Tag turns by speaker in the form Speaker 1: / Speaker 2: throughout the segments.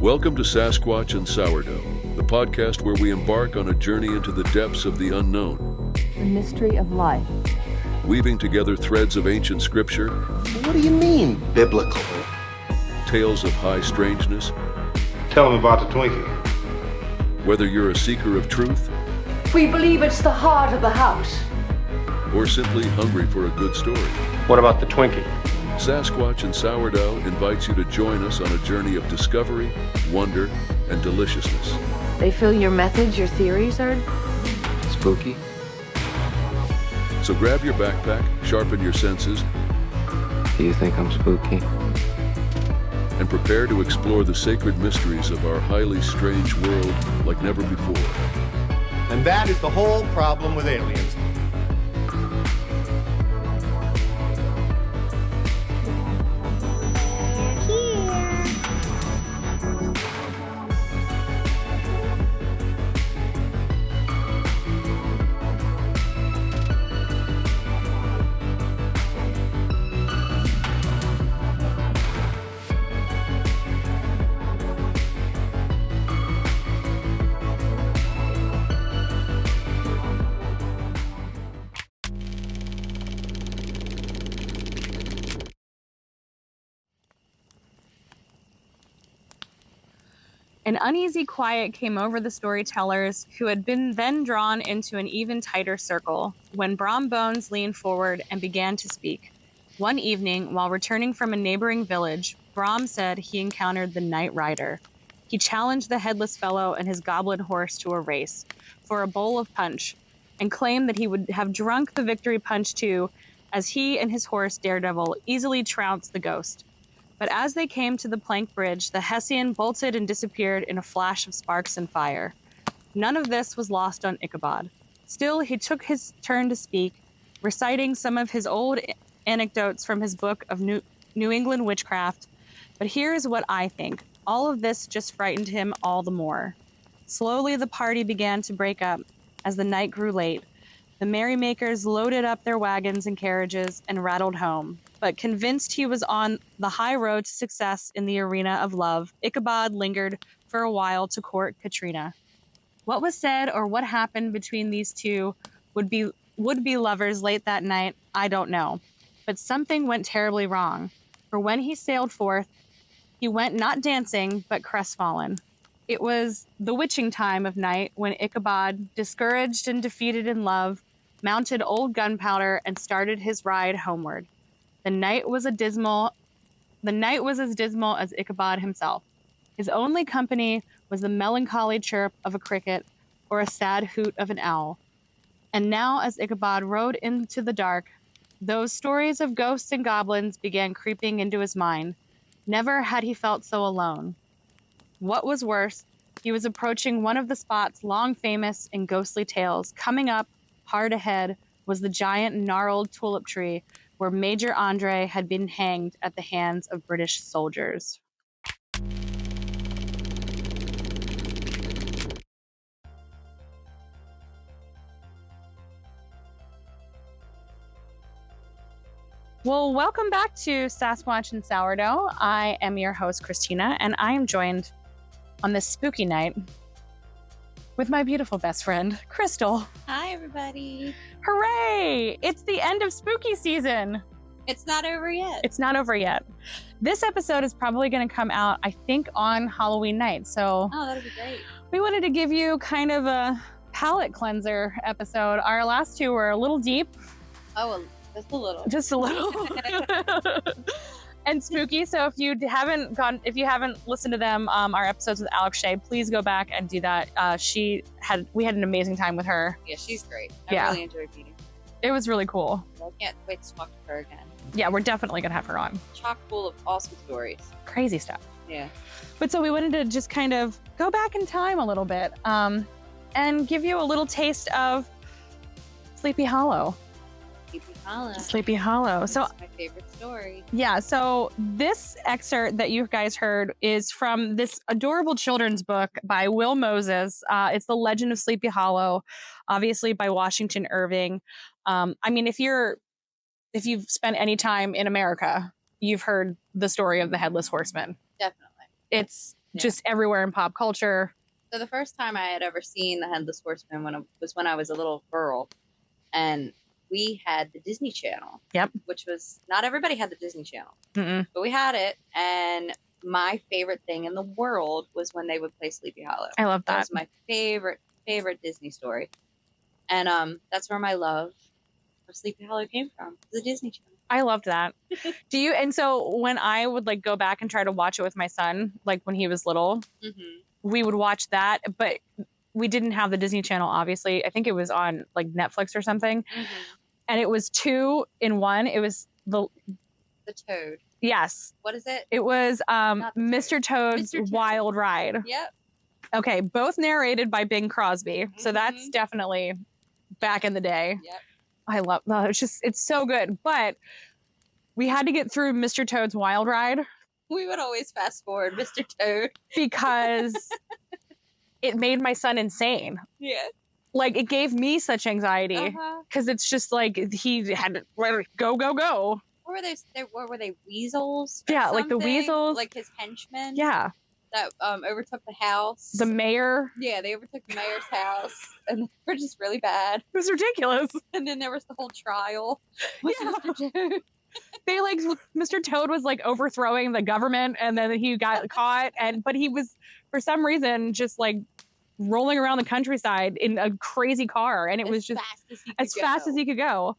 Speaker 1: Welcome to Sasquatch and Sourdough, the podcast where we embark on a journey into the depths of the unknown.
Speaker 2: The mystery of life.
Speaker 1: Weaving together threads of ancient scripture.
Speaker 3: What do you mean, biblical?
Speaker 1: Tales of high strangeness.
Speaker 3: Tell them about the Twinkie.
Speaker 1: Whether you're a seeker of truth,
Speaker 2: We believe it's the heart of the house.
Speaker 1: or simply hungry for a good story,
Speaker 3: What about the Twinkie?
Speaker 1: Sasquatch and Sourdough invites you to join us on a journey of discovery, wonder, and deliciousness.
Speaker 2: They feel your methods, your theories are...
Speaker 3: Spooky.
Speaker 1: So grab your backpack, sharpen your senses,
Speaker 3: Do you think I'm spooky?
Speaker 1: and prepare to explore the sacred mysteries of our highly strange world like never before.
Speaker 4: And that is the whole problem with aliens.
Speaker 5: An uneasy quiet came over the storytellers, who had been then drawn into an even tighter circle, when Brom Bones leaned forward and began to speak. One evening, while returning from a neighboring village, Brom said he encountered the Night Rider. He challenged the headless fellow and his goblin horse to a race for a bowl of punch, and claimed that he would have drunk the victory punch too, as he and his horse Daredevil easily trounced the ghost. But as they came to the plank bridge, the Hessian bolted and disappeared in a flash of sparks and fire. None of this was lost on Ichabod. Still, he took his turn to speak, reciting some of his old anecdotes from his book of New England witchcraft. But here is what I think. All of this just frightened him all the more. Slowly, the party began to break up as the night grew late. The merrymakers loaded up their wagons and carriages and rattled home. But convinced he was on the high road to success in the arena of love, Ichabod lingered for a while to court Katrina. What was said or what happened between these two would-be lovers late that night, I don't know. But something went terribly wrong, for when he sailed forth, he went not dancing, but crestfallen. It was the witching time of night when Ichabod, discouraged and defeated in love, mounted old Gunpowder and started his ride homeward. The night was as dismal as Ichabod himself. His only company was the melancholy chirp of a cricket or a sad hoot of an owl. And now, as Ichabod rode into the dark, those stories of ghosts and goblins began creeping into his mind. Never had he felt so alone. What was worse, he was approaching one of the spots long famous in ghostly tales. Coming up, hard ahead, was the giant gnarled tulip tree where Major Andre had been hanged at the hands of British soldiers. Well, welcome back to Sasquatch and Sourdough. I am your host, Christina, and I am joined on this spooky night with my beautiful best friend, Crystal.
Speaker 6: Hi, everybody.
Speaker 5: Hooray! It's the end of spooky season.
Speaker 6: It's not over yet.
Speaker 5: It's not over yet. This episode is probably going to come out, I think, on Halloween night. So
Speaker 6: Oh, that'd be great.
Speaker 5: we wanted to give you kind of a palate cleanser episode. Our last two were a little deep.
Speaker 6: Oh, well, just a little.
Speaker 5: Just a little. And spooky. So if you haven't listened to them, our episodes with Alex Shea, please go back and do that. We had an amazing time with her.
Speaker 6: Yeah, she's great. I
Speaker 5: Yeah.
Speaker 6: really enjoyed meeting her.
Speaker 5: It was really cool.
Speaker 6: I can't wait to talk to her again.
Speaker 5: Yeah, we're definitely gonna have her on.
Speaker 6: Chock full of awesome stories.
Speaker 5: Crazy stuff.
Speaker 6: Yeah.
Speaker 5: But so we wanted to just kind of go back in time a little bit, and give you a little taste of Sleepy Hollow.
Speaker 6: Sleepy Hollow.
Speaker 5: Sleepy Hollow. So
Speaker 6: That's my favorite story.
Speaker 5: yeah, so this excerpt that you guys heard is from this adorable children's book by Will Moses. It's The Legend of Sleepy Hollow, obviously by Washington Irving. I mean, if you've spent any time in America, you've heard the story of the Headless Horseman.
Speaker 6: Definitely.
Speaker 5: It's just everywhere in pop culture.
Speaker 6: So the first time I had ever seen the Headless Horseman was when I was a little girl, and we had the Disney Channel.
Speaker 5: Yep.
Speaker 6: Which was, not everybody had the Disney Channel,
Speaker 5: Mm-mm.
Speaker 6: but we had it, and my favorite thing in the world was when they would play Sleepy Hollow.
Speaker 5: I love
Speaker 6: That
Speaker 5: that.
Speaker 6: was my favorite Disney story. And that's where my love of Sleepy Hollow came from, the Disney Channel.
Speaker 5: I loved that. And so when I would like go back and try to watch it with my son, like when he was little, we would watch that, but we didn't have the Disney Channel, obviously. I think it was on like Netflix or something. And it was 2 in 1. It was the
Speaker 6: Toad.
Speaker 5: Yes.
Speaker 6: What is it?
Speaker 5: It was Mr. Toad's
Speaker 6: Mr. Toad.
Speaker 5: Wild Ride.
Speaker 6: Yep.
Speaker 5: Okay, both narrated by Bing Crosby. So that's definitely back in the day.
Speaker 6: Yep.
Speaker 5: I love that. It's so good. But we had to get through Mr. Toad's Wild Ride
Speaker 6: We would always fast forward Mr. Toad.
Speaker 5: because it made my son insane.
Speaker 6: Yeah.
Speaker 5: Like, it gave me such anxiety because it's just like he had to go, go, go.
Speaker 6: What were they? What were they? Weasels? or
Speaker 5: Yeah, like the
Speaker 6: something?
Speaker 5: weasels.
Speaker 6: Like his henchmen.
Speaker 5: Yeah.
Speaker 6: That overtook the house.
Speaker 5: The mayor.
Speaker 6: Yeah, they overtook the mayor's house, and they were just really bad.
Speaker 5: It was ridiculous.
Speaker 6: And then there was the whole trial with
Speaker 5: Yeah.
Speaker 6: Mr. Toad.
Speaker 5: They like Mr. Toad was like overthrowing the government, and then he got caught, but he was for some reason just like rolling around the countryside in a crazy car, and it was just
Speaker 6: as fast as
Speaker 5: he could go.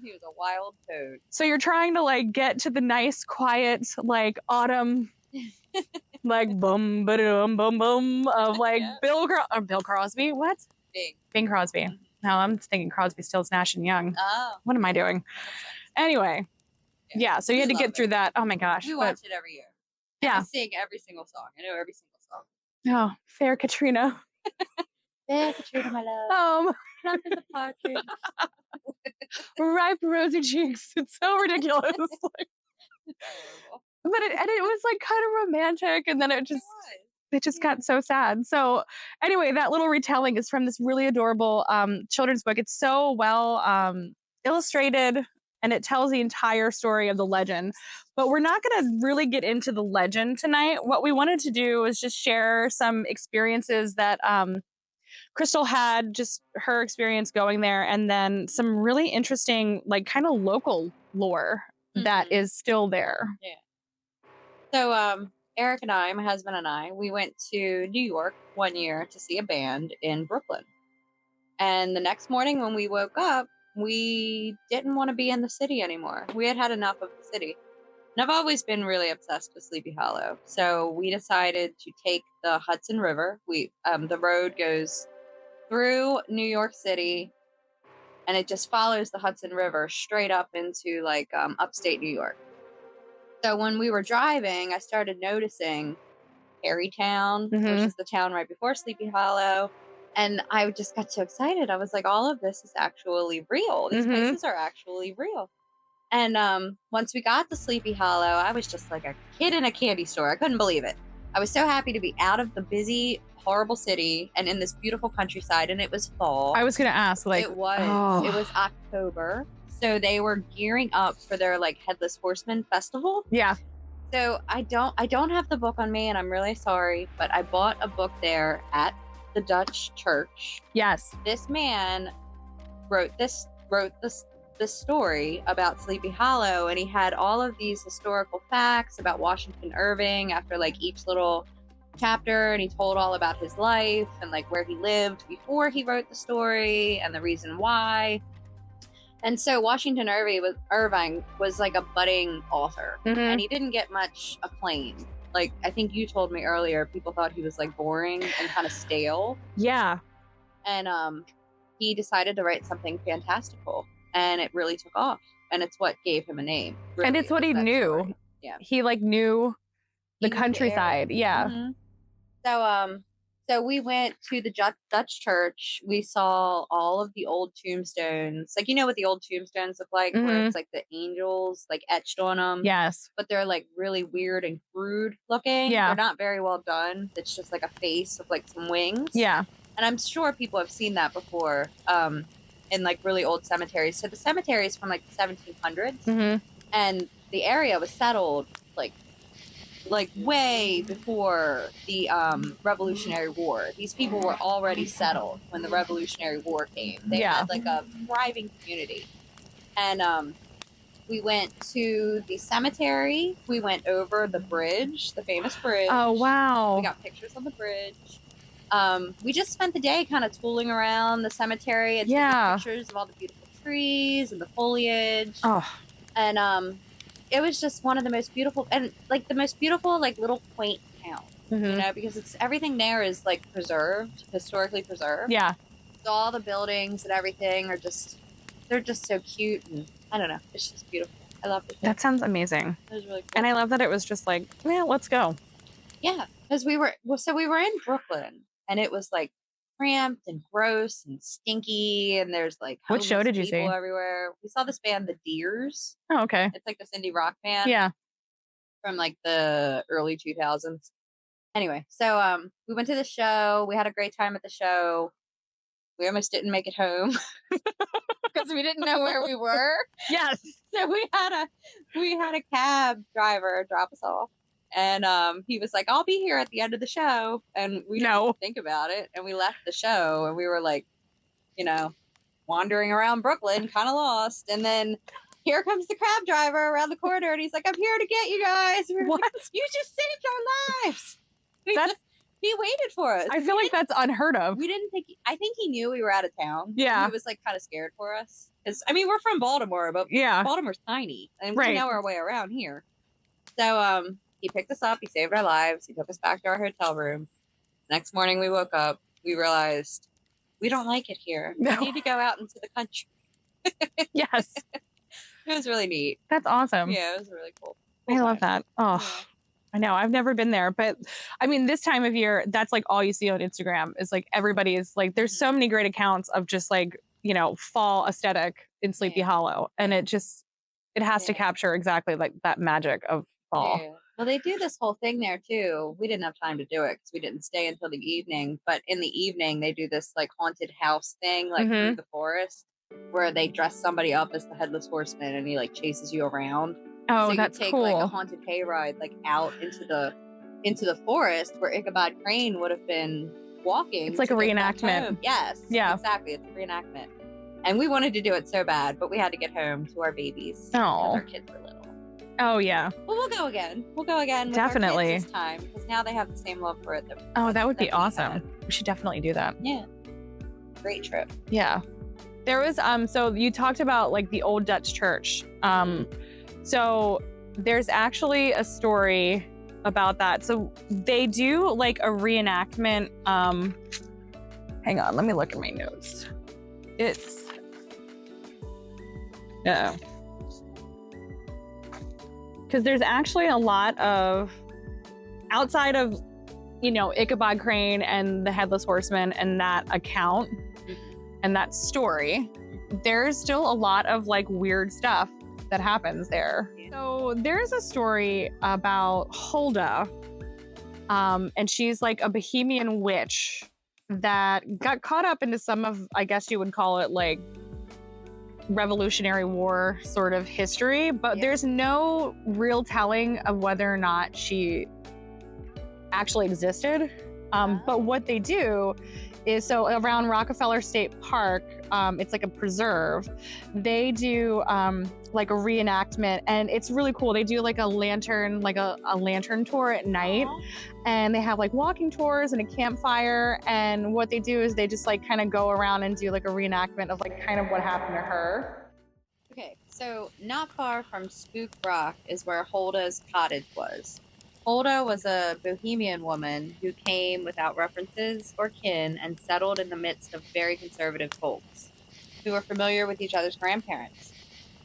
Speaker 6: He was a wild toad.
Speaker 5: So you're trying to like get to the nice, quiet, like autumn, like bum ba-dum bum bum of like Bill Crosby. What? Bing Crosby. No, I'm thinking Crosby, Stills, Nash and Young.
Speaker 6: Oh.
Speaker 5: What am I doing? Anyway, yeah. So you had to get through that. Oh my gosh.
Speaker 6: We watch it every year.
Speaker 5: Yeah.
Speaker 6: I sing every single song. I know every single song.
Speaker 5: Oh, fair Katrina.
Speaker 6: There, Katrina, my love. Love is a partridge.
Speaker 5: Ripe rosy cheeks. It's so ridiculous. Like, but it was like kind of romantic, and then it just got so sad. So anyway, that little retelling is from this really adorable children's book. It's so well illustrated, and it tells the entire story of the legend. But we're not going to really get into the legend tonight. What we wanted to do is just share some experiences that Crystal had, just her experience going there, and then some really interesting, like kind of local lore that is still there.
Speaker 6: Yeah. So Eric and I, my husband and I, we went to New York one year to see a band in Brooklyn. And the next morning when we woke up, we didn't want to be in the city anymore. We had had enough of the city. And I've always been really obsessed with Sleepy Hollow. So we decided to take the Hudson River. The road goes through New York City, and it just follows the Hudson River straight up into like upstate New York. So when we were driving, I started noticing Harrytown, which is the town right before Sleepy Hollow. And I just got so excited. I was like, all of this is actually real. These places are actually real. And once we got to Sleepy Hollow, I was just like a kid in a candy store. I couldn't believe it. I was so happy to be out of the busy, horrible city and in this beautiful countryside. And it was fall.
Speaker 5: I was going to ask, like,
Speaker 6: it was October. So they were gearing up for their like Headless Horseman festival.
Speaker 5: Yeah.
Speaker 6: So I don't have the book on me, and I'm really sorry, but I bought a book there at the Dutch church.
Speaker 5: Yes.
Speaker 6: This man wrote this story about Sleepy Hollow, and he had all of these historical facts about Washington Irving after like each little chapter, and he told all about his life and like where he lived before he wrote the story and the reason why. And so Washington Irving was like a budding author, and he didn't get much acclaim. Like, I think you told me earlier, people thought he was like boring and kind of stale.
Speaker 5: Yeah.
Speaker 6: And he decided to write something fantastical, and it really took off. And it's what gave him a name. Really,
Speaker 5: and it's what he knew.
Speaker 6: Story. Yeah.
Speaker 5: He like knew the countryside. Yeah.
Speaker 6: So we went to the Dutch church. We saw all of the old tombstones. Like, you know what the old tombstones look like? Where it's like the angels like etched on them.
Speaker 5: Yes.
Speaker 6: But they're like really weird and crude looking.
Speaker 5: Yeah.
Speaker 6: They're not very well done. It's just like a face with like some wings.
Speaker 5: Yeah.
Speaker 6: And I'm sure people have seen that before in like really old cemeteries. So the cemetery is from like the 1700s. And the area was settled like like way before the Revolutionary War. These people were already settled when the Revolutionary War came. They had like a thriving community. And we went to the cemetery. We went over the bridge, the famous bridge.
Speaker 5: Oh, wow.
Speaker 6: We got pictures on the bridge. We just spent the day kind of tooling around the cemetery and taking pictures of all the beautiful trees and the foliage.
Speaker 5: Oh.
Speaker 6: And it was just one of the most beautiful, and like the most beautiful, like little quaint town, you know, because it's everything there is like preserved, historically preserved.
Speaker 5: Yeah.
Speaker 6: So all the buildings and everything are just, they're just so cute, and I don't know, it's just beautiful. I love it.
Speaker 5: That sounds amazing.
Speaker 6: It was really cool.
Speaker 5: And I love that it was just like, yeah, let's go.
Speaker 6: Yeah, because we were in Brooklyn, and it was like cramped and gross and stinky, and there's like
Speaker 5: what show did you see
Speaker 6: everywhere. We saw this band, the Deers.
Speaker 5: Oh, okay.
Speaker 6: It's like this indie rock band.
Speaker 5: Yeah.
Speaker 6: From like the early 2000s. Anyway, so we went to the show. We had a great time at the show. We almost didn't make it home because we didn't know where we were.
Speaker 5: Yes.
Speaker 6: So we had a cab driver drop us off. And he was like, I'll be here at the end of the show. And we didn't think about it. And we left the show, and we were like, you know, wandering around Brooklyn, kind of lost. And then here comes the cab driver around the corner, and he's like, I'm here to get you guys. We were
Speaker 5: what?
Speaker 6: Like, you just saved our lives. He waited for us.
Speaker 5: I feel like that's unheard of.
Speaker 6: We didn't think, I think he knew we were out of town.
Speaker 5: Yeah.
Speaker 6: He was like kind of scared for us. Because, I mean, we're from Baltimore, but Baltimore's tiny. And we know our way around here. So, he picked us up. He saved our lives. He took us back to our hotel room. Next morning, we woke up. We realized we don't like it here. No. We need to go out into the country.
Speaker 5: Yes.
Speaker 6: It was really neat.
Speaker 5: That's awesome.
Speaker 6: Yeah, it was really cool.
Speaker 5: I love that. Oh,
Speaker 6: yeah.
Speaker 5: I know. I've never been there. But I mean, this time of year, that's like all you see on Instagram is like everybody is like, there's so many great accounts of just like, you know, fall aesthetic in Sleepy Hollow. And it has to capture exactly like that magic of fall.
Speaker 6: Yeah. Well, they do this whole thing there too. We didn't have time to do it because we didn't stay until the evening. But in the evening, they do this like haunted house thing, like through the forest, where they dress somebody up as the Headless Horseman, and he like chases you around.
Speaker 5: Oh,
Speaker 6: so
Speaker 5: that's
Speaker 6: you take
Speaker 5: cool.
Speaker 6: Like a haunted hayride, like out into the forest where Ichabod Crane would have been walking.
Speaker 5: It's like a reenactment.
Speaker 6: Yes.
Speaker 5: Yeah.
Speaker 6: Exactly. It's a reenactment. And we wanted to do it so bad, but we had to get home to our babies.
Speaker 5: Oh.
Speaker 6: Our kids were little.
Speaker 5: Oh, yeah.
Speaker 6: Well, we'll go again. We'll go again. With
Speaker 5: Definitely.
Speaker 6: Our kids this time, because now they have the same love for it.
Speaker 5: That would be awesome. We should definitely do that.
Speaker 6: Yeah. Great trip.
Speaker 5: Yeah. There was, so you talked about like the old Dutch church. So there's actually a story about that. So they do like a reenactment. Hang on, let me look at my notes. Because there's actually a lot of, outside of, you know, Ichabod Crane and the Headless Horseman and that account and that story, there's still a lot of like weird stuff that happens there. Yeah. So there's a story about Hulda, and she's like a Bohemian witch that got caught up into some of, I guess you would call it like Revolutionary War sort of history, but there's no real telling of whether or not she actually existed. But what they do is, so around Rockefeller State Park, it's like a preserve. They do like a reenactment, and it's really cool. They do like a lantern tour at night, and they have like walking tours and a campfire. And what they do is they just like kind of go around and do like a reenactment of like kind of what happened to her.
Speaker 6: Okay, so not far from Spook Rock is where Hulda's cottage was. Hulda was a Bohemian woman who came without references or kin and settled in the midst of very conservative folks who were familiar with each other's grandparents.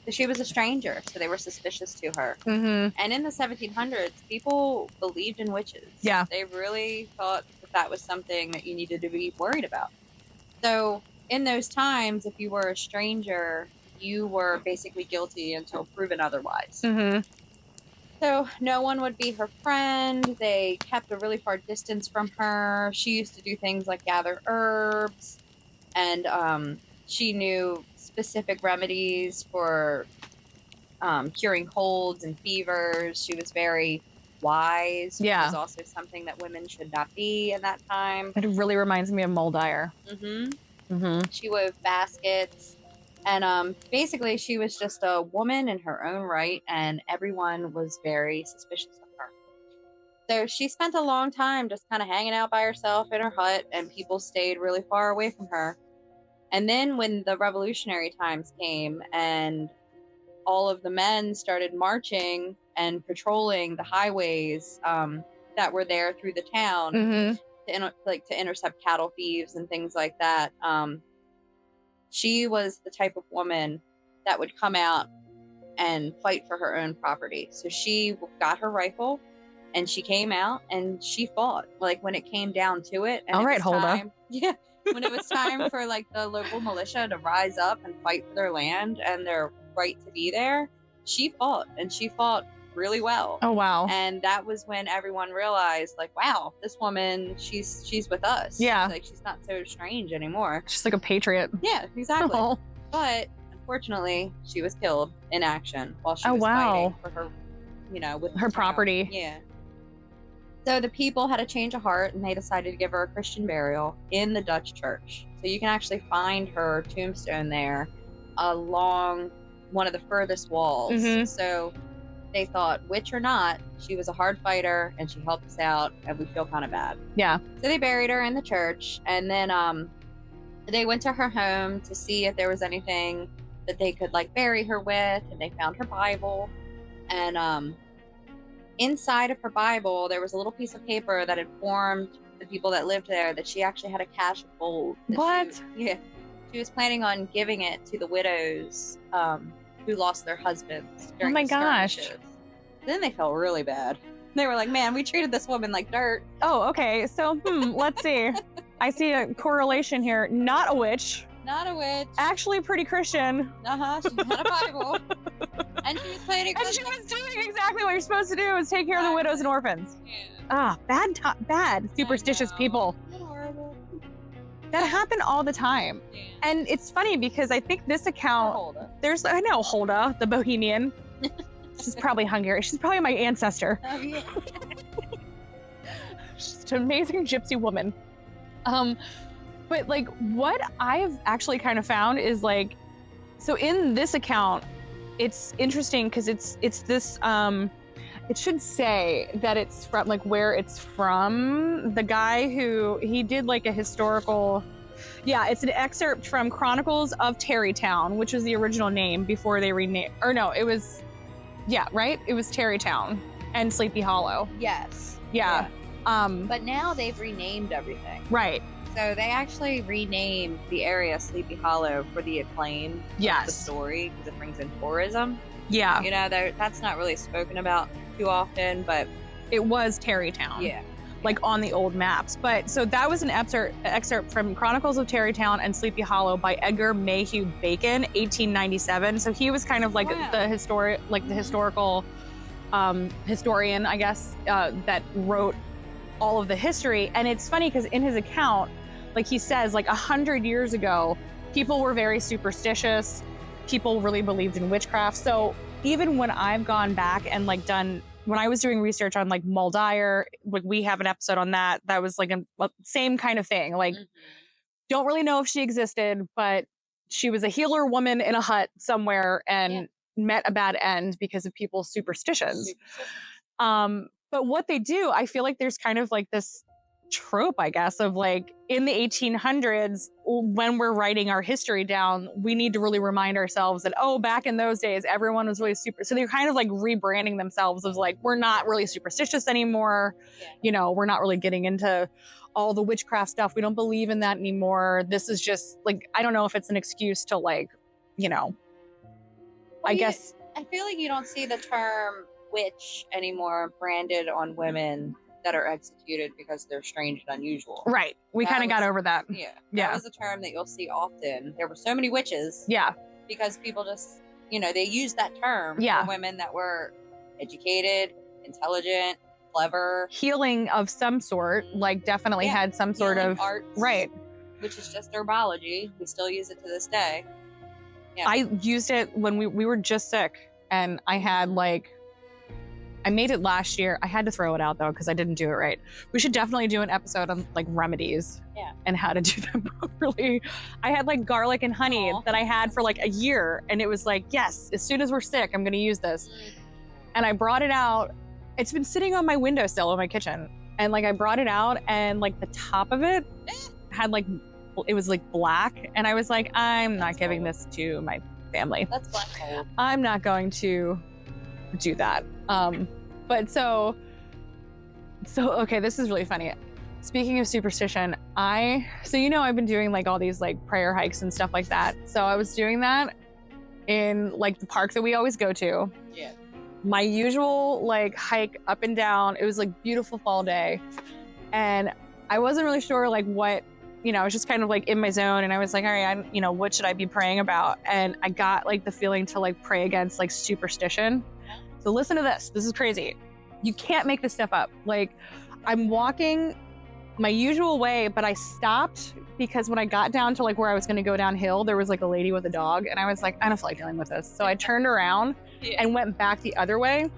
Speaker 6: So she was a stranger, so they were suspicious to her.
Speaker 5: Mm-hmm.
Speaker 6: And in the 1700s, people believed in witches.
Speaker 5: Yeah.
Speaker 6: They really thought that was something that you needed to be worried about. So in those times, if you were a stranger, you were basically guilty until proven otherwise.
Speaker 5: Mm-hmm.
Speaker 6: So no one would be her friend. They kept a really far distance from her. She used to do things like gather herbs, and she knew specific remedies for curing colds and fevers. She was very wise, which
Speaker 5: Yeah.
Speaker 6: was also something that women should not be in that time.
Speaker 5: It really reminds me of Muldier.
Speaker 6: She wove baskets, and basically she was just a woman in her own right, and everyone was very suspicious of her. So she spent a long time just kind of hanging out by herself in her hut, and people stayed really far away from her. And then when the revolutionary times came and all of the men started marching and patrolling the highways that were there through the town to intercept cattle thieves and things like that, she was the type of woman that would come out and fight for her own property. So she got her rifle and she came out and she fought. Like when it came down to it. And
Speaker 5: All right,
Speaker 6: Hulda. Yeah. When it was time for like the local militia to rise up and fight for their land and their right to be there, she fought, and she fought really well.
Speaker 5: Oh, wow.
Speaker 6: And that was when everyone realized, like, wow, this woman, she's with us.
Speaker 5: Yeah.
Speaker 6: Like, she's not so strange anymore.
Speaker 5: She's like a patriot.
Speaker 6: Yeah, exactly.
Speaker 5: Oh.
Speaker 6: But unfortunately, she was killed in action while she
Speaker 5: Oh,
Speaker 6: was
Speaker 5: wow.
Speaker 6: fighting for her, with
Speaker 5: Her property.
Speaker 6: Yeah. So the people had a change of heart, and they decided to give her a Christian burial in the Dutch church. So you can actually find her tombstone there along one of the furthest walls. So they thought, witch or not, she was a hard fighter and she helped us out, and we feel kind of bad.
Speaker 5: Yeah.
Speaker 6: So they buried her in the church, and then they went to her home to see if there was anything that they could like bury her with, and they found her Bible. And inside of her Bible, there was a little piece of paper that informed the people that lived there that she actually had a cache of gold.
Speaker 5: What?
Speaker 6: She was planning on giving it to the widows who lost their husbands during
Speaker 5: Oh my
Speaker 6: the
Speaker 5: gosh.
Speaker 6: skirmishes. Then they felt really bad. They were like, man, we treated this woman like dirt.
Speaker 5: Oh, okay. So, let's see. I see a correlation here. Not a witch.
Speaker 6: Not a witch.
Speaker 5: Actually pretty Christian.
Speaker 6: She had a Bible. And she was planning
Speaker 5: And she was doing exactly what you're supposed to do, is take care of the widows and orphans.
Speaker 6: Yeah.
Speaker 5: Bad superstitious people.
Speaker 6: Horrible.
Speaker 5: That happen all the time.
Speaker 6: Yeah.
Speaker 5: And it's funny because I think this account,
Speaker 6: Hulda.
Speaker 5: I know Hulda, the Bohemian. She's probably Hungarian. She's probably my ancestor.
Speaker 6: Oh, yeah.
Speaker 5: She's an amazing gypsy woman. But like what I've actually kind of found is like, so in this account, it's interesting because it's this, it should say that it's from like where it's from. The guy who, he did like a historical, it's an excerpt from Chronicles of Tarrytown, which was the original name before they renamed, or no, it was, right? It was Tarrytown and Sleepy Hollow.
Speaker 6: Yes.
Speaker 5: Yeah.
Speaker 6: But now they've renamed everything.
Speaker 5: Right.
Speaker 6: So they actually renamed the area Sleepy Hollow for the acclaim of the story, because it brings in tourism.
Speaker 5: Yeah.
Speaker 6: You know, that's not really spoken about too often, but
Speaker 5: it was Tarrytown.
Speaker 6: Yeah.
Speaker 5: Like on the old maps. But so that was an excerpt from Chronicles of Tarrytown and Sleepy Hollow by Edgar Mayhew Bacon, 1897. So he was kind of like the historical historian, I guess, that wrote all of the history. And it's funny because in his account, like he says, like 100 years ago, people were very superstitious. People really believed in witchcraft. So even when I've gone back and like when I was doing research on like Muldier, like we have an episode on that. That was like a same kind of thing. Like, don't really know if she existed, but she was a healer woman in a hut somewhere and met a bad end because of people's superstitions. But what they do, I feel like there's kind of like this trope, I guess, of like in the 1800s, when we're writing our history down, we need to really remind ourselves that, back in those days, everyone was really super. So they're kind of like rebranding themselves as like, we're not really superstitious anymore. Yeah. You know, we're not really getting into all the witchcraft stuff. We don't believe in that anymore. This is just like, I don't know if it's an excuse to like, I guess.
Speaker 6: I feel like you don't see the term witch anymore branded on women that are executed because they're strange and unusual.
Speaker 5: Right. We kind of got over that.
Speaker 6: Yeah. That was a term that you'll see often. There were so many witches.
Speaker 5: Yeah.
Speaker 6: Because people just, they used that term for women that were educated, intelligent, clever.
Speaker 5: Healing of some sort, like definitely had some sort of
Speaker 6: arts,
Speaker 5: right.
Speaker 6: Which is just herbology. We still use it to this day. Yeah.
Speaker 5: I used it when we were just sick, and I had like I made it last year. I had to throw it out though because I didn't do it right. We should definitely do an episode on like remedies and how to do them properly. I had like garlic and honey that I had for like a year, and it was like, yes, as soon as we're sick, I'm going to use this. And I brought it out. It's been sitting on my windowsill in my kitchen, and like I brought it out, and like the top of it had like, it was like black, and I was like, I'm not giving this to my family.
Speaker 6: That's black mold.
Speaker 5: I'm not going to do that. But so okay, this is really funny. Speaking of superstition, so you know I've been doing like all these like prayer hikes and stuff like that. So I was doing that in like the park that we always go to.
Speaker 6: Yeah.
Speaker 5: My usual like hike up and down. It was like beautiful fall day, and I wasn't really sure like what, you know, I was just kind of like in my zone, and I was like, all right, what should I be praying about? And I got like the feeling to like pray against like superstition. So listen to this. This is crazy. You can't make this stuff up. Like, I'm walking my usual way, but I stopped because when I got down to like where I was going to go downhill, there was like a lady with a dog, and I was like, I don't feel like dealing with this. So I turned around and went back the other way.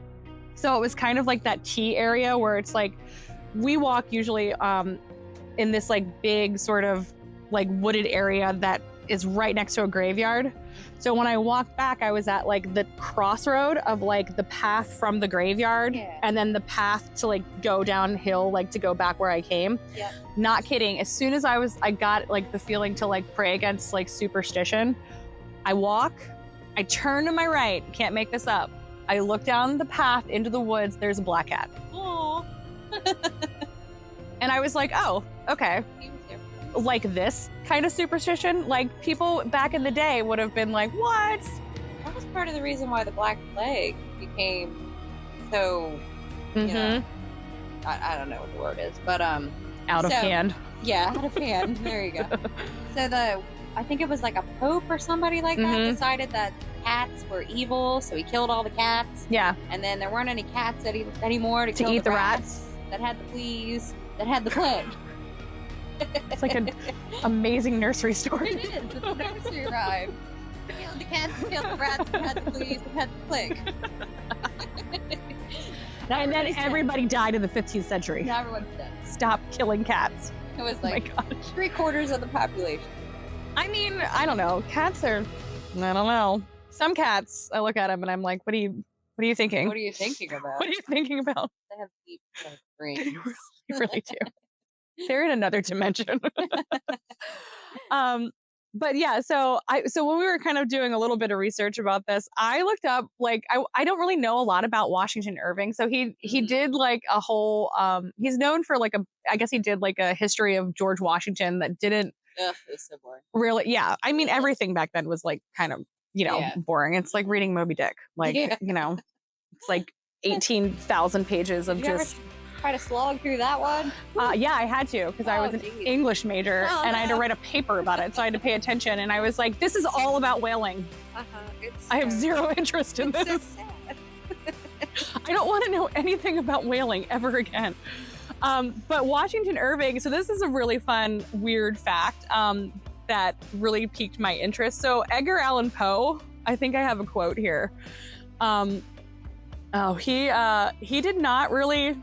Speaker 5: So it was kind of like that T area where it's like, we walk usually in this like big sort of like wooded area that is right next to a graveyard. So when I walked back, I was at like the crossroad of like the path from the graveyard and then the path to like go downhill, like to go back where I came.
Speaker 6: Yep.
Speaker 5: Not kidding. As soon as I got like the feeling to like pray against like superstition, I walk, I turn to my right, can't make this up. I look down the path into the woods, there's a black cat.
Speaker 6: Aww.
Speaker 5: And I was like, oh, okay. Like this kind of superstition, like people back in the day would have been like, what?
Speaker 6: That was part of the reason why the Black Plague became so, you know, I don't know what the word is, but
Speaker 5: out of hand.
Speaker 6: Yeah, out of hand. There you go. So I think it was like a pope or somebody like that decided that cats were evil, so he killed all the cats. Yeah. And then there weren't any cats anymore to kill
Speaker 5: eat
Speaker 6: the
Speaker 5: the
Speaker 6: rats that had the fleas that had the plague.
Speaker 5: It's like an amazing nursery story.
Speaker 6: It is. It's a nursery rhyme. Killed the cats, killed the rats, had the fleas, had the plague.
Speaker 5: And then everybody died in the 15th century.
Speaker 6: Now everyone's dead.
Speaker 5: Stop killing cats.
Speaker 6: It was like
Speaker 5: oh my gosh.
Speaker 6: 3/4 of the population.
Speaker 5: I mean, I don't know. Cats are, I don't know. Some cats, I look at them and I'm like, what are you thinking?
Speaker 6: What are you thinking about?
Speaker 5: What are you thinking about?
Speaker 6: They have deep brains.
Speaker 5: They really do. They're in another dimension. But yeah, so when we were kind of doing a little bit of research about this, I looked up, like, I don't really know a lot about Washington Irving. So he did like a whole, he's known for like I guess he did like a history of George Washington that didn't
Speaker 6: it's so boring.
Speaker 5: really, yeah. I mean, everything back then was like kind of, boring. It's like reading Moby Dick. Like, it's like 18,000 pages of just...
Speaker 6: Try to slog through that one?
Speaker 5: Yeah, I had to because I was an English major and I had to write a paper about it. So I had to pay attention. And I was like, this is all about whaling. I have zero interest in this.
Speaker 6: So sad.
Speaker 5: I don't want to know anything about whaling ever again. But Washington Irving, so this is a really fun, weird fact that really piqued my interest. So Edgar Allan Poe, I think I have a quote here. He did not really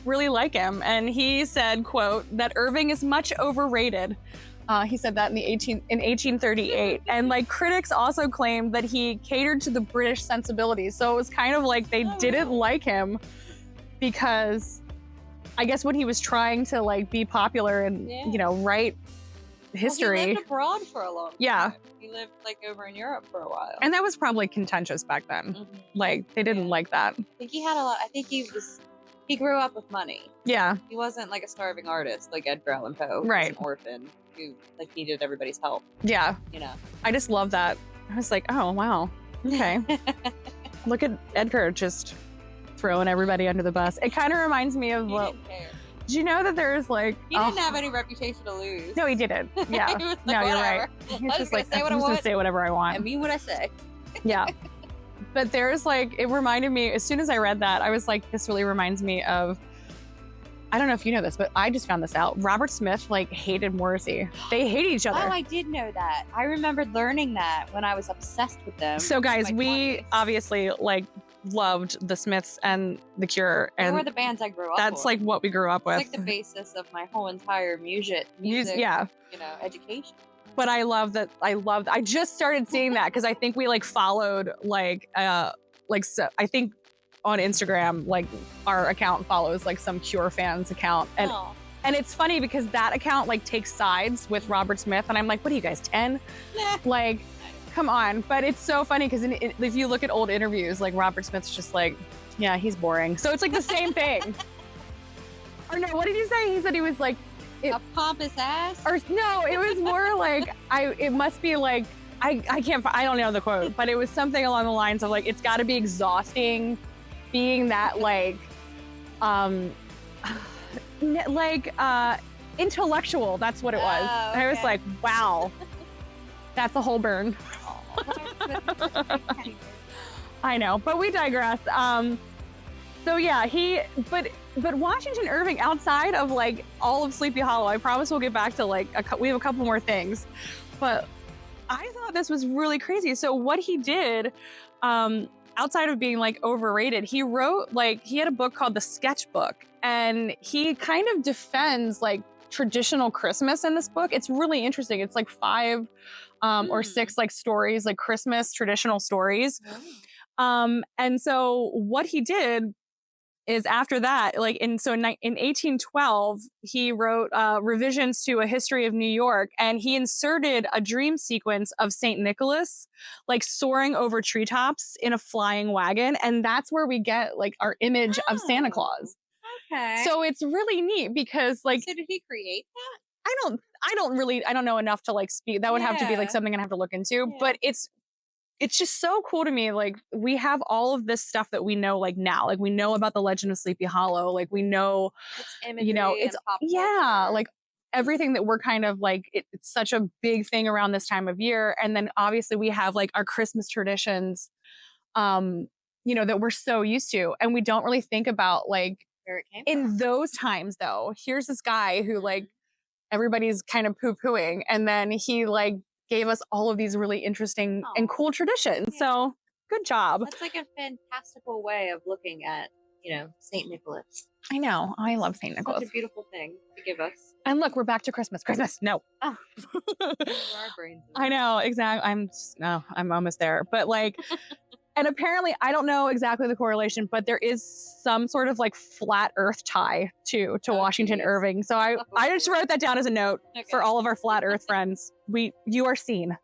Speaker 5: like him. And he said, quote, that Irving is much overrated. He said that in 1838. And like critics also claimed that he catered to the British sensibilities. So it was kind of like they didn't like him because I guess when he was trying to like be popular and, write history.
Speaker 6: Well, he lived abroad for a long time.
Speaker 5: Yeah.
Speaker 6: He lived like over in Europe for a while.
Speaker 5: And that was probably contentious back then. Like they didn't like that.
Speaker 6: I think he had a lot. I think he grew up with money.
Speaker 5: Yeah.
Speaker 6: He wasn't like a starving artist like Edgar Allan Poe.
Speaker 5: Right.
Speaker 6: He was an orphan who like needed everybody's help.
Speaker 5: Yeah. I just love that. I was like, oh, wow. Okay. Look at Edgar just throwing everybody under the bus. It kind of reminds me of
Speaker 6: didn't care.
Speaker 5: Did you know that there's like...
Speaker 6: He didn't have any reputation to lose.
Speaker 5: No, he didn't. Yeah.
Speaker 6: He was like,
Speaker 5: no, you're
Speaker 6: whatever.
Speaker 5: right. He
Speaker 6: I'm
Speaker 5: was just like, I'm just going to say whatever I want.
Speaker 6: I mean what I say.
Speaker 5: Yeah. But there's like, it reminded me, as soon as I read that, I was like, this really reminds me of, I don't know if you know this, but I just found this out. Robert Smith like hated Morrissey. They hate each other.
Speaker 6: Oh, I did know that. I remembered learning that when I was obsessed with them.
Speaker 5: So guys, we obviously like loved the Smiths and the Cure,
Speaker 6: They
Speaker 5: and
Speaker 6: were the bands I grew up
Speaker 5: that's
Speaker 6: with.
Speaker 5: like what we grew up with.
Speaker 6: It's like the basis of my whole entire music,
Speaker 5: Yeah.
Speaker 6: education.
Speaker 5: But I love that. I just started seeing that because I think we like followed so I think on Instagram, like our account follows like some Cure fans account. And it's funny because that account like takes sides with Robert Smith. And I'm like, what are you guys, 10? Like, come on. But it's so funny because if you look at old interviews, like Robert Smith's just like, yeah, he's boring. So it's like the same thing. Or no, what did you say? He said he was like,
Speaker 6: a pompous ass?
Speaker 5: Or no, it was more like, it must be like, I don't know the quote, but it was something along the lines of like, it's got to be exhausting being that like, intellectual. That's what it was.
Speaker 6: Oh,
Speaker 5: And I was
Speaker 6: okay.
Speaker 5: like, wow, that's a whole burn. I know, but we digress. So yeah, but Washington Irving, outside of like all of Sleepy Hollow, I promise we'll get back to like, we have a couple more things, but I thought this was really crazy. So what he did, outside of being like overrated, he wrote he had a book called The Sketchbook, and he kind of defends like traditional Christmas in this book. It's really interesting. It's like 5 or 6 like stories, like Christmas traditional stories. And so what he did is after that, in 1812, he wrote revisions to A History of New York, and he inserted a dream sequence of St. Nicholas, like soaring over treetops in a flying wagon. And that's where we get like our image of Santa Claus.
Speaker 6: Okay.
Speaker 5: So it's really neat because like,
Speaker 6: So did he create that?
Speaker 5: I don't know enough to like speak. That would have to be like something I'd have to look into, but it's just so cool to me. Like we have all of this stuff that we know like now, like we know about the legend of Sleepy Hollow. Like we know,
Speaker 6: It's imagery, it's pop
Speaker 5: culture. Like everything that we're kind of like, it's such a big thing around this time of year. And then obviously we have like our Christmas traditions, that we're so used to. And we don't really think about like
Speaker 6: where it came
Speaker 5: in
Speaker 6: from.
Speaker 5: those times though, here's this guy who like everybody's kind of poo-pooing. And then he like gave us all of these really interesting and cool traditions.
Speaker 6: Yeah.
Speaker 5: So good job.
Speaker 6: That's like a fantastical way of looking at, St. Nicholas.
Speaker 5: I know. I love St. Nicholas.
Speaker 6: Such a beautiful thing to give us.
Speaker 5: And look, we're back to Christmas. No.
Speaker 6: Oh. Our brains.
Speaker 5: I know. Exactly. I'm almost there. But like, and apparently I don't know exactly the correlation, but there is some sort of like flat earth tie to Washington Irving. So I just wrote that down as a note for all of our flat earth friends. You are seen.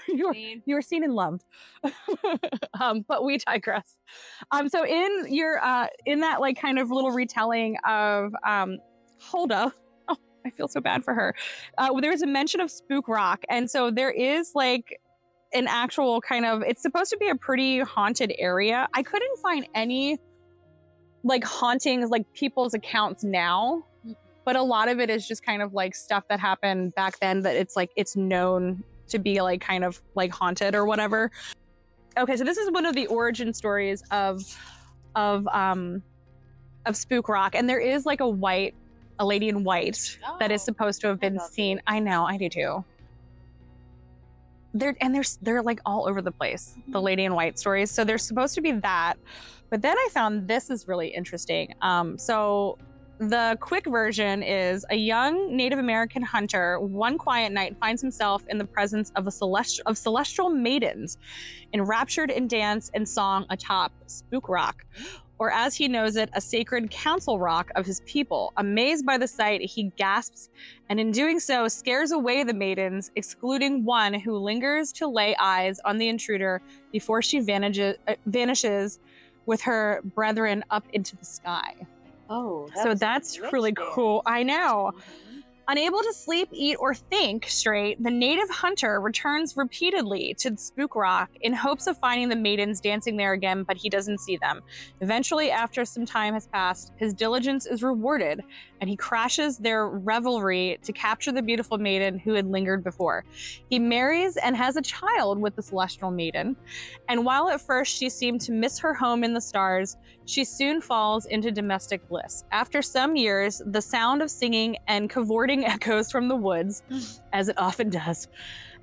Speaker 5: you are seen and loved. But we digress. So in that like kind of little retelling of Huldah, oh, I feel so bad for her. There was a mention of Spook Rock, and so there is like an actual kind of, it's supposed to be a pretty haunted area. I couldn't find any like hauntings, like people's accounts now, but a lot of it is just kind of like stuff that happened back then that it's like, it's known to be like kind of like haunted or whatever. Okay. So this is one of the origin stories of Spook Rock. And there is like a lady in white that is supposed to have been seen. I know, I do too. They're like all over the place, the lady in white stories. So there's supposed to be that. But then I found this is really interesting. So the quick version is a young Native American hunter one quiet night finds himself in the presence of celestial maidens, enraptured in dance and song atop Spook Rock, or as he knows it, a sacred council rock of his people. Amazed by the sight, he gasps, and in doing so, scares away the maidens, excluding one who lingers to lay eyes on the intruder before she vanishes with her brethren up into the sky.
Speaker 6: Oh,
Speaker 5: so that's really cool. I know. Unable to sleep, eat, or think straight, the native hunter returns repeatedly to Spook Rock in hopes of finding the maidens dancing there again, but he doesn't see them. Eventually, after some time has passed, his diligence is rewarded, and he crashes their revelry to capture the beautiful maiden who had lingered before. He marries and has a child with the celestial maiden, and while at first she seemed to miss her home in the stars, she soon falls into domestic bliss. After some years, the sound of singing and cavorting soothing echoes from the woods, as it often does.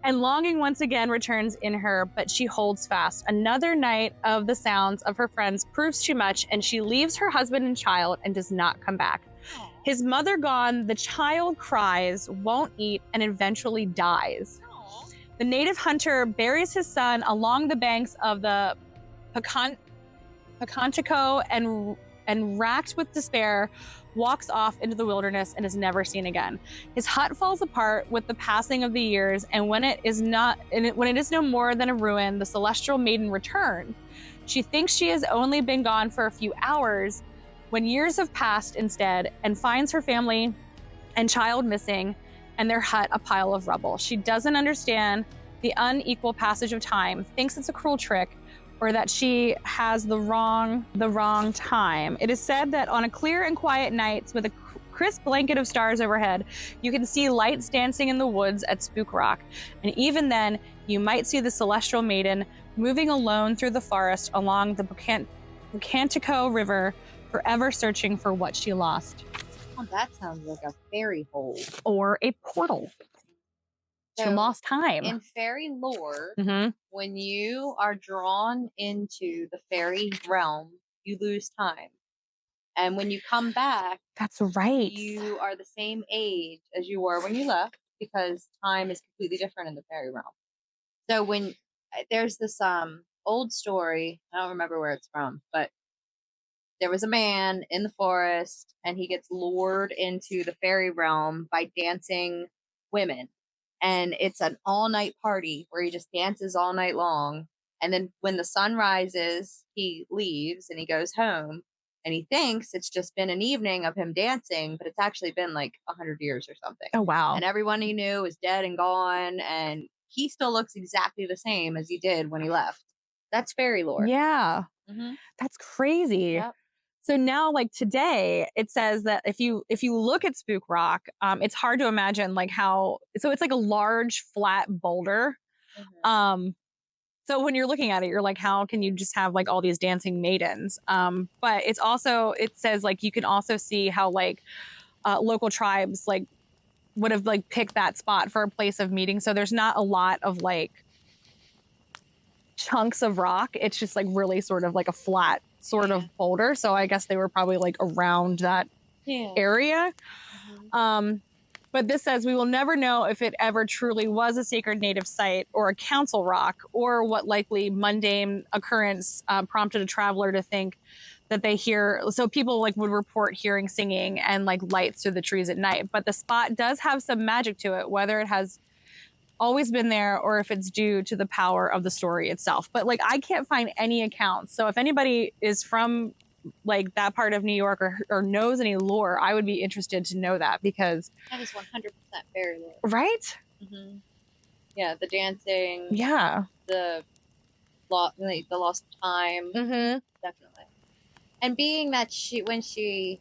Speaker 5: And longing once again returns in her, but she holds fast. Another night of the sounds of her friends proves too much, and she leaves her husband and child and does not come back. His mother gone, the child cries, won't eat, and eventually dies. The native hunter buries his son along the banks of the Pacantico and racked with despair, walks off into the wilderness and is never seen again. His hut falls apart with the passing of the years, and when it is no more than a ruin, the celestial maiden returns. She thinks she has only been gone for a few hours, when years have passed instead, and finds her family and child missing, and their hut a pile of rubble. She doesn't understand the unequal passage of time, thinks it's a cruel trick, or that she has the wrong time. It is said that on a clear and quiet night with a crisp blanket of stars overhead, you can see lights dancing in the woods at Spook Rock. And even then, you might see the celestial maiden moving alone through the forest along the Pacantico River, forever searching for what she lost.
Speaker 6: Oh, that sounds like a fairy hole.
Speaker 5: Or a portal to
Speaker 6: So,
Speaker 5: lost time.
Speaker 6: In fairy lore,
Speaker 5: Mhm.
Speaker 6: when you are drawn into the fairy realm, you lose time. And when you come back,
Speaker 5: That's right.
Speaker 6: you are the same age as you were when you left, because time is completely different in the fairy realm. So when there's this old story, I don't remember where it's from, but there was a man in the forest and he gets lured into the fairy realm by dancing women. And it's an all-night party where he just dances all night long. And then when the sun rises, he leaves and he goes home. And he thinks it's just been an evening of him dancing, but it's actually been like 100 years or something.
Speaker 5: Oh, wow.
Speaker 6: And everyone he knew is dead and gone. And he still looks exactly the same as he did when he left. That's fairy lore.
Speaker 5: Yeah.
Speaker 6: Mm-hmm.
Speaker 5: That's crazy.
Speaker 6: Yep.
Speaker 5: So now, like today, it says that if you look at Spook Rock, it's hard to imagine like how. So it's like a large flat boulder.
Speaker 6: Mm-hmm.
Speaker 5: So when you're looking at it, you're like, how can you just have like all these dancing maidens? But it's also, it says like you can also see how like local tribes like would have like picked that spot for a place of meeting. So there's not a lot of like chunks of rock. It's just like really sort of like a flat sort of boulder. So I guess they were probably like around that area. Mm-hmm. But this says we will never know if it ever truly was a sacred native site or a council rock, or what likely mundane occurrence prompted a traveler to think that they hear. So people like would report hearing singing and like lights through the trees at night. But the spot does have some magic to it, whether it has always been there or if it's due to the power of the story itself. But like I can't find any accounts. So if anybody is from like that part of New York or knows any lore, I would be interested to know that, because
Speaker 6: that is 100% fairy lore.
Speaker 5: Right?
Speaker 6: Mm-hmm. Yeah, the dancing.
Speaker 5: Yeah.
Speaker 6: The lost time.
Speaker 5: Mm-hmm.
Speaker 6: Definitely. And being that when she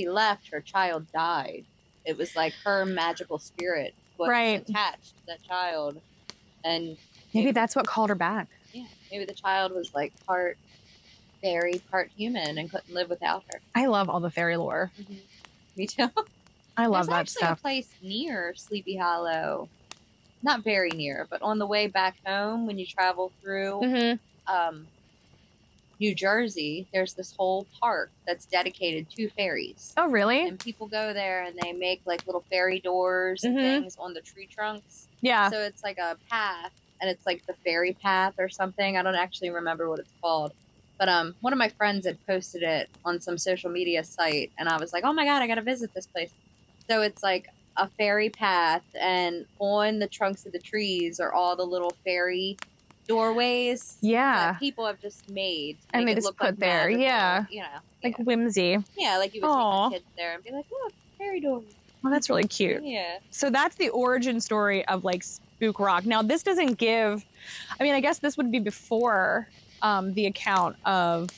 Speaker 6: left, her child died. It was like her magical spirit was attached to that child, and
Speaker 5: maybe that's what called her back.
Speaker 6: Yeah, maybe the child was like part fairy, part human, and couldn't live without her.
Speaker 5: I love all the fairy lore.
Speaker 6: Mm-hmm. Me too.
Speaker 5: I love
Speaker 6: There's
Speaker 5: that
Speaker 6: actually
Speaker 5: stuff.
Speaker 6: A place near Sleepy Hollow, not very near, but on the way back home when you travel through New Jersey, there's this whole park that's dedicated to fairies.
Speaker 5: Oh, really?
Speaker 6: And people go there and they make like little fairy doors and things on the tree trunks.
Speaker 5: Yeah.
Speaker 6: So it's like a path, and it's like the fairy path or something. I don't actually remember what it's called. But one of my friends had posted it on some social media site, and I was like, oh my God, I got to visit this place. So it's like a fairy path, and on the trunks of the trees are all the little fairy doorways that people have just made,
Speaker 5: and they just put like there magical, like whimsy,
Speaker 6: like you would take the kids there and be like, look, fairy door.
Speaker 5: Well, that's really cute.
Speaker 6: Yeah.
Speaker 5: So that's the origin story of like Spook Rock. Now this doesn't give, I mean, I guess this would be before the account of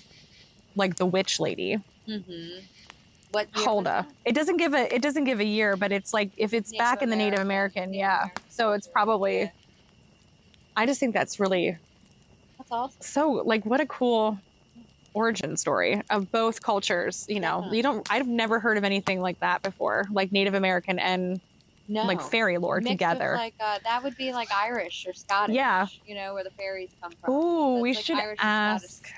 Speaker 5: like the witch lady.
Speaker 6: Mm-hmm. What year?
Speaker 5: Huldah. It doesn't give a year, but it's like if it's Native back in the Native American, So it's probably. Yeah. I just think that's awesome. So like, what a cool origin story of both cultures. You know, I've never heard of anything like that before, like Native American and like fairy lore
Speaker 6: Mixed
Speaker 5: together.
Speaker 6: With, like that would be like Irish or Scottish.
Speaker 5: Yeah.
Speaker 6: You know, where the fairies come from.
Speaker 5: Ooh, we
Speaker 6: like
Speaker 5: should
Speaker 6: Irish
Speaker 5: ask.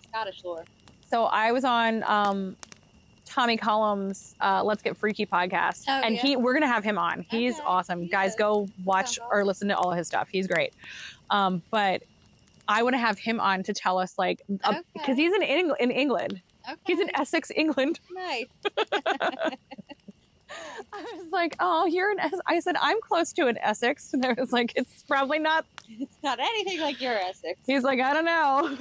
Speaker 6: Scottish lore.
Speaker 5: So I was on Tommy Collum's Let's Get Freaky podcast, and we're gonna have him on. He's awesome. Guys, go watch or listen to all his stuff. He's great. But I want to have him on to tell us, like, because he's in England. Okay. He's in Essex, England.
Speaker 6: Nice.
Speaker 5: I was like, oh, you're in Essex. I said, I'm close to an Essex. And I was like, it's probably not.
Speaker 6: It's not anything like your Essex.
Speaker 5: He's like, I don't know.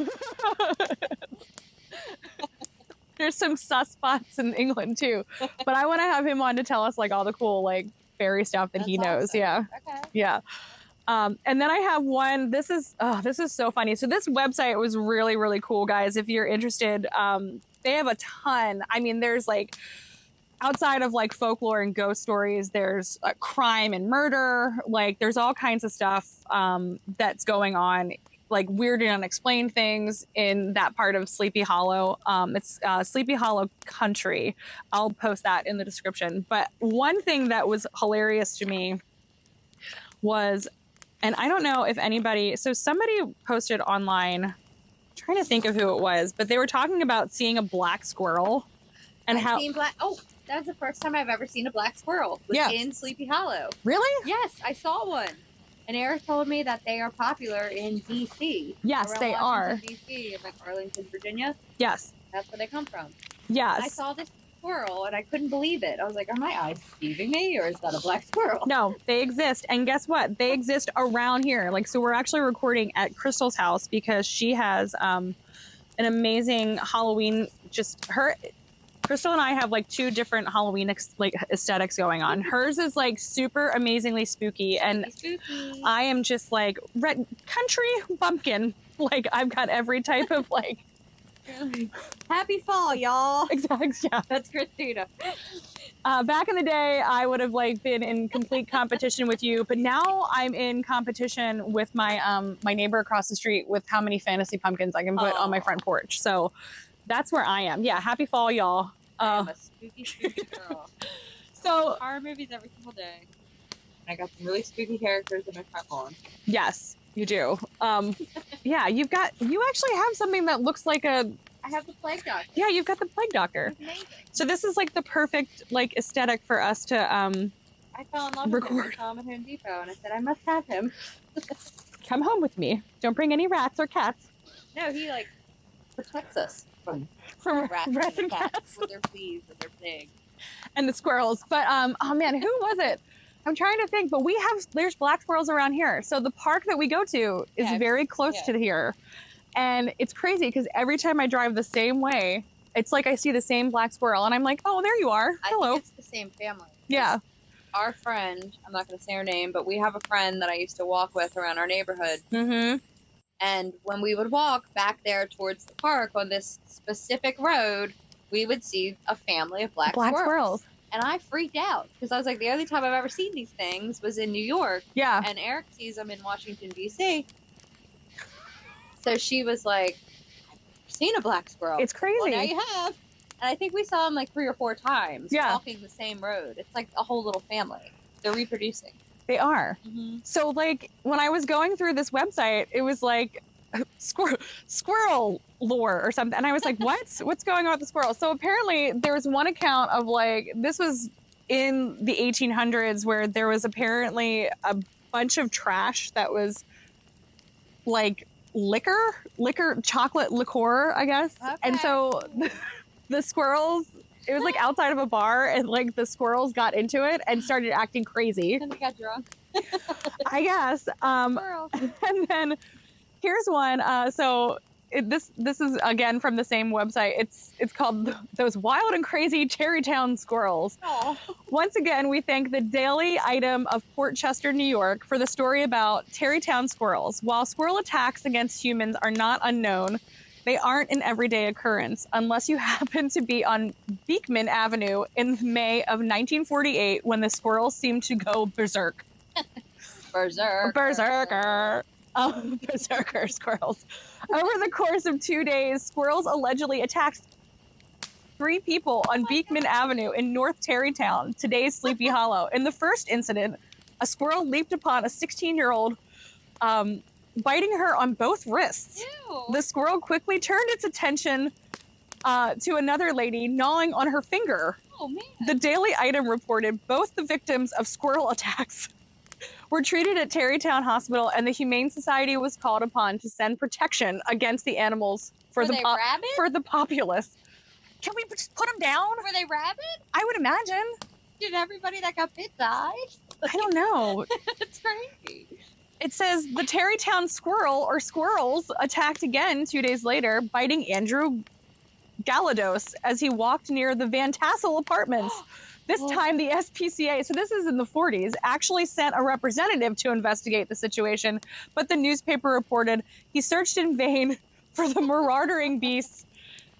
Speaker 5: There's some sus spots in England too. But I want to have him on to tell us like all the cool like fairy stuff that he knows. Awesome. Yeah. Okay. Yeah. And then I have one, this is so funny. So this website was really, really cool, guys. If you're interested, they have a ton. I mean, there's like, outside of like folklore and ghost stories, there's crime and murder. Like there's all kinds of stuff that's going on, like weird and unexplained things in that part of Sleepy Hollow. It's Sleepy Hollow Country. I'll post that in the description. But one thing that was hilarious to me was, and I don't know if anybody, so somebody posted online, I'm trying to think of who it was, but they were talking about seeing a black squirrel and how.
Speaker 6: That was the first time I've ever seen a black squirrel. In Sleepy Hollow.
Speaker 5: Really?
Speaker 6: Yes, I saw one. And Eric told me that they are popular in D.C.
Speaker 5: Yes, they are.
Speaker 6: D.C., like Arlington, Virginia.
Speaker 5: Yes.
Speaker 6: That's where they come from.
Speaker 5: Yes.
Speaker 6: I saw this squirrel and I couldn't believe it. I was like, are my eyes deceiving me or is that a black squirrel?
Speaker 5: No, they exist. And guess what? They exist around here. Like, so we're actually recording at Crystal's house because she has an amazing Halloween, Crystal and I have like two different Halloween aesthetics going on. Hers is like super amazingly spooky, and spooky. I am just like red country bumpkin. Like I've got every type of like.
Speaker 6: Happy fall, y'all.
Speaker 5: Exactly. Yeah,
Speaker 6: that's Christina.
Speaker 5: Back in the day, I would have like been in complete competition with you, but now I'm in competition with my my neighbor across the street with how many fantasy pumpkins I can put on my front porch. So. That's where I am. Yeah, happy fall, y'all.
Speaker 6: I'm a spooky girl.
Speaker 5: So
Speaker 6: horror movies every single day. I got some really spooky characters in my front lawn.
Speaker 5: Yes, you do. Yeah, you actually have something that looks like a.
Speaker 6: I have the plague doctor.
Speaker 5: Yeah, you've got the plague doctor.
Speaker 6: Amazing.
Speaker 5: So this is like the perfect like aesthetic for us to
Speaker 6: I fell in love with him. I saw him at Home Depot, and I said I must have him.
Speaker 5: Come home with me. Don't bring any rats or cats.
Speaker 6: No, he like protects us. From rats and cats with their fleas and their pigs
Speaker 5: and the squirrels. But oh man, who was it? I'm trying to think. But there's black squirrels around here. So the park that we go to is very close to here, and it's crazy because every time I drive the same way, it's like I see the same black squirrel, and I'm like, oh, there you are. Hello.
Speaker 6: I think it's the same family.
Speaker 5: Yeah.
Speaker 6: Our friend, I'm not going to say her name, but we have a friend that I used to walk with around our neighborhood.
Speaker 5: Mm-hmm.
Speaker 6: And when we would walk back there towards the park on this specific road, we would see a family of black squirrels. And I freaked out because I was like, the only time I've ever seen these things was in New York.
Speaker 5: Yeah.
Speaker 6: And Eric sees them in Washington, D.C. So she was like, I've seen a black squirrel.
Speaker 5: It's crazy.
Speaker 6: Well, now you have. And I think we saw them like 3 or 4 times walking the same road. It's like a whole little family. They're reproducing.
Speaker 5: They are.
Speaker 6: Mm-hmm.
Speaker 5: So, like, when I was going through this website, it was like squirrel lore or something. And I was like, what's going on with the squirrel? So apparently there was one account of like, this was in the 1800s where there was apparently a bunch of trash that was like chocolate liqueur, I guess. Okay. And so the squirrels, it was like outside of a bar, and like the squirrels got into it and started acting crazy.
Speaker 6: And they got drunk.
Speaker 5: I guess. And then here's one. This is again from the same website. It's called Those Wild and Crazy Tarrytown Squirrels.
Speaker 6: Aww.
Speaker 5: Once again, we thank the Daily Item of Port Chester, New York, for the story about Tarrytown squirrels. While squirrel attacks against humans are not unknown, they aren't an everyday occurrence unless you happen to be on Beekman Avenue in May of 1948 when the squirrels seemed to go berserk.
Speaker 6: Berserker.
Speaker 5: Berserker squirrels. Over the course of 2 days, squirrels allegedly attacked 3 people on Beekman Avenue in North Tarrytown, today's Sleepy Hollow. In the first incident, a squirrel leaped upon a 16-year-old, biting her on both wrists.
Speaker 6: Ew.
Speaker 5: The squirrel quickly turned its attention to another lady gnawing on her finger.
Speaker 6: Oh, man.
Speaker 5: The Daily Item reported both the victims of squirrel attacks were treated at Tarrytown Hospital, and the Humane Society was called upon to send protection against the animals for
Speaker 6: Were they rabid?
Speaker 5: for the populace. Can we just put them down?
Speaker 6: Were they rabid?
Speaker 5: I would imagine.
Speaker 6: Did everybody that got bit die?
Speaker 5: I don't know.
Speaker 6: It's crazy.
Speaker 5: It says the Tarrytown squirrel or squirrels attacked again 2 days later, biting Andrew Galados as he walked near the Van Tassel apartments. This time the SPCA, so this is in the 40s, actually sent a representative to investigate the situation, but the newspaper reported he searched in vain for the marauding beasts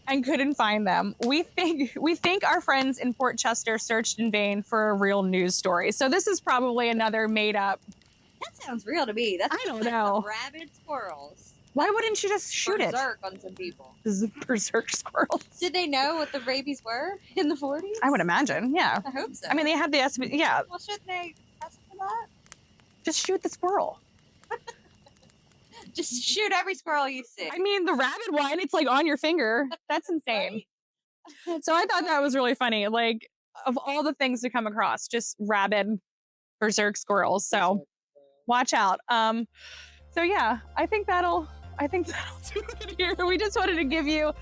Speaker 5: and couldn't find them. We think our friends in Port Chester searched in vain for a real news story. So this is probably another made up.
Speaker 6: That sounds real to me. That's
Speaker 5: I don't
Speaker 6: like
Speaker 5: know.
Speaker 6: some rabid squirrels.
Speaker 5: Why wouldn't you just shoot it?
Speaker 6: Berserk on some people.
Speaker 5: This is berserk squirrels.
Speaker 6: Did they know what the rabies were in the 40s?
Speaker 5: I would imagine, yeah.
Speaker 6: I hope so.
Speaker 5: I mean, they had the yeah.
Speaker 6: Well, shouldn't they test for that?
Speaker 5: Just shoot the squirrel.
Speaker 6: Just shoot every squirrel you see.
Speaker 5: I mean, the rabid one, it's like on your finger. That's insane.
Speaker 6: Right?
Speaker 5: So I thought that was really funny. Like, of all the things to come across, just rabid berserk squirrels. So watch out. So yeah, I think that'll do it here. We just wanted to give you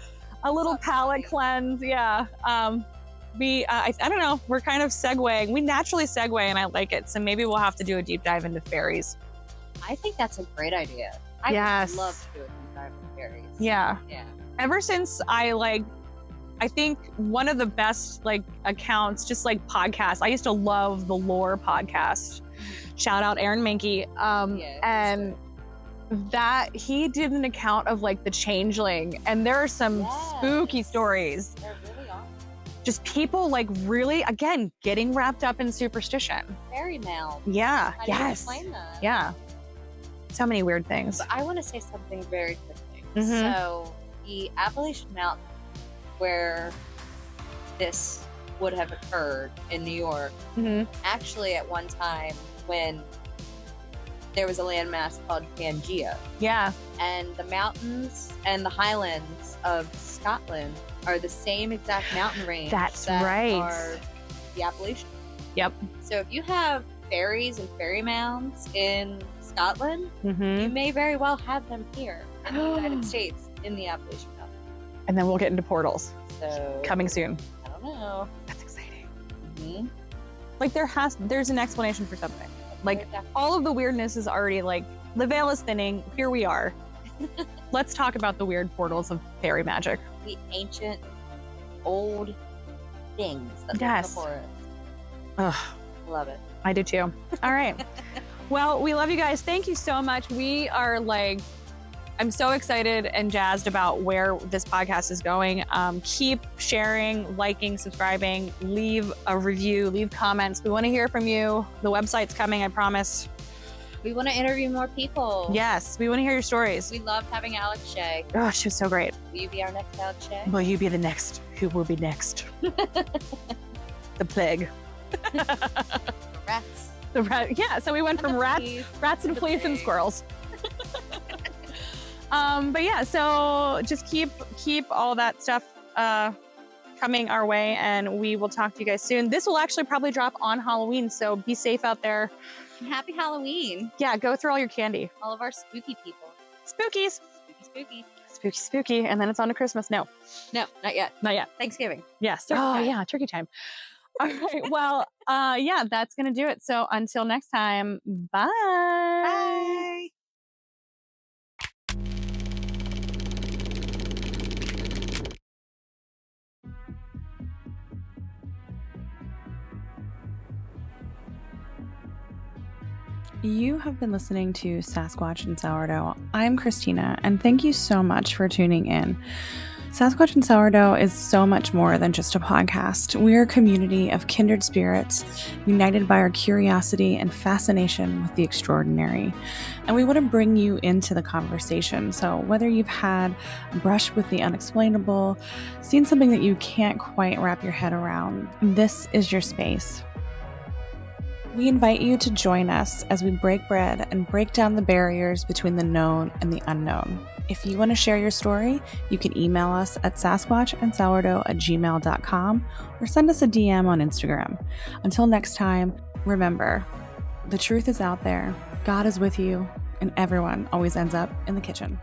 Speaker 5: a little palate cleanse. Yeah. I don't know. We're kind of segueing. We naturally segue, and I like it. So maybe we'll have to do a deep dive into fairies.
Speaker 6: I think that's a great idea. I
Speaker 5: Yes.
Speaker 6: would love to do a deep dive with fairies.
Speaker 5: Yeah.
Speaker 6: Yeah.
Speaker 5: Ever since I think one of the best accounts, just like podcasts. I used to love the Lore podcast. Shout out Aaron Mankey.
Speaker 6: Yeah,
Speaker 5: And that he did an account of the changeling, and there are some
Speaker 6: Yes.
Speaker 5: spooky stories.
Speaker 6: There really are.
Speaker 5: Just people really, again, getting wrapped up in superstition.
Speaker 6: Fairy mound.
Speaker 5: Yeah.
Speaker 6: How do you
Speaker 5: Yes.
Speaker 6: explain that?
Speaker 5: Yeah. So many weird things.
Speaker 6: But I want to say something very quickly.
Speaker 5: Mhm.
Speaker 6: So the Appalachian Mountain, where this would have occurred in New York,
Speaker 5: Mhm.
Speaker 6: actually at one time when there was a landmass called Pangea,
Speaker 5: Yeah.
Speaker 6: and the mountains and the highlands of Scotland are the same exact mountain range.
Speaker 5: That's
Speaker 6: that
Speaker 5: right.
Speaker 6: Are the Appalachian.
Speaker 5: Yep.
Speaker 6: So if you have fairies and fairy mounds in Scotland, you
Speaker 5: Mm-hmm.
Speaker 6: may very well have them here in the United States in the Appalachian Mountains.
Speaker 5: And then we'll get into portals
Speaker 6: So
Speaker 5: coming soon.
Speaker 6: I don't know.
Speaker 5: That's exciting.
Speaker 6: Mhm.
Speaker 5: There's an explanation for something. All of the weirdness is already the veil is thinning. Here we are. Let's talk about the weird portals of fairy magic.
Speaker 6: The ancient, old things that
Speaker 5: Yes.
Speaker 6: live before us.
Speaker 5: Ugh,
Speaker 6: Love it.
Speaker 5: I do too. All right. Well, we love you guys. Thank you so much. We are I'm so excited and jazzed about where this podcast is going. Keep sharing, liking, subscribing, leave a review, leave comments. We want to hear from you. The website's coming, I promise.
Speaker 6: We want to interview more people.
Speaker 5: Yes, we want to hear your stories.
Speaker 6: We love having Alex Shea.
Speaker 5: Oh, she was so great.
Speaker 6: Will you be our next Alex Shea?
Speaker 5: Will you be the next? Who will be next? The plague.
Speaker 6: Rats.
Speaker 5: The rat. Yeah, so we went from rats and
Speaker 6: The
Speaker 5: fleas and
Speaker 6: plague.
Speaker 5: squirrels. But yeah, so just keep all that stuff coming our way, and we will talk to you guys soon. This will actually probably drop on Halloween, so be safe out there.
Speaker 6: Happy Halloween.
Speaker 5: Yeah, go through all your candy.
Speaker 6: All of our spooky people.
Speaker 5: Spookies.
Speaker 6: Spooky.
Speaker 5: Spooky, spooky. And then it's on to Christmas. No,
Speaker 6: No, not yet.
Speaker 5: not yet.
Speaker 6: Thanksgiving.
Speaker 5: Yes.
Speaker 6: Turkey time.
Speaker 5: Yeah, turkey time. All right. Well, yeah, that's going to do it. So until next time, bye.
Speaker 6: Bye.
Speaker 5: You have been listening to Sasquatch and Sourdough. I'm Christina, and thank you so much for tuning in. Sasquatch and Sourdough is so much more than just a podcast. We're a community of kindred spirits, united by our curiosity and fascination with the extraordinary. And we want to bring you into the conversation. So whether you've had a brush with the unexplainable, seen something that you can't quite wrap your head around, this is your space. We invite you to join us as we break bread and break down the barriers between the known and the unknown. If you want to share your story, you can email us at sasquatchandsourdough@gmail.com or send us a DM on Instagram. Until next time, remember, the truth is out there, God is with you, and everyone always ends up in the kitchen.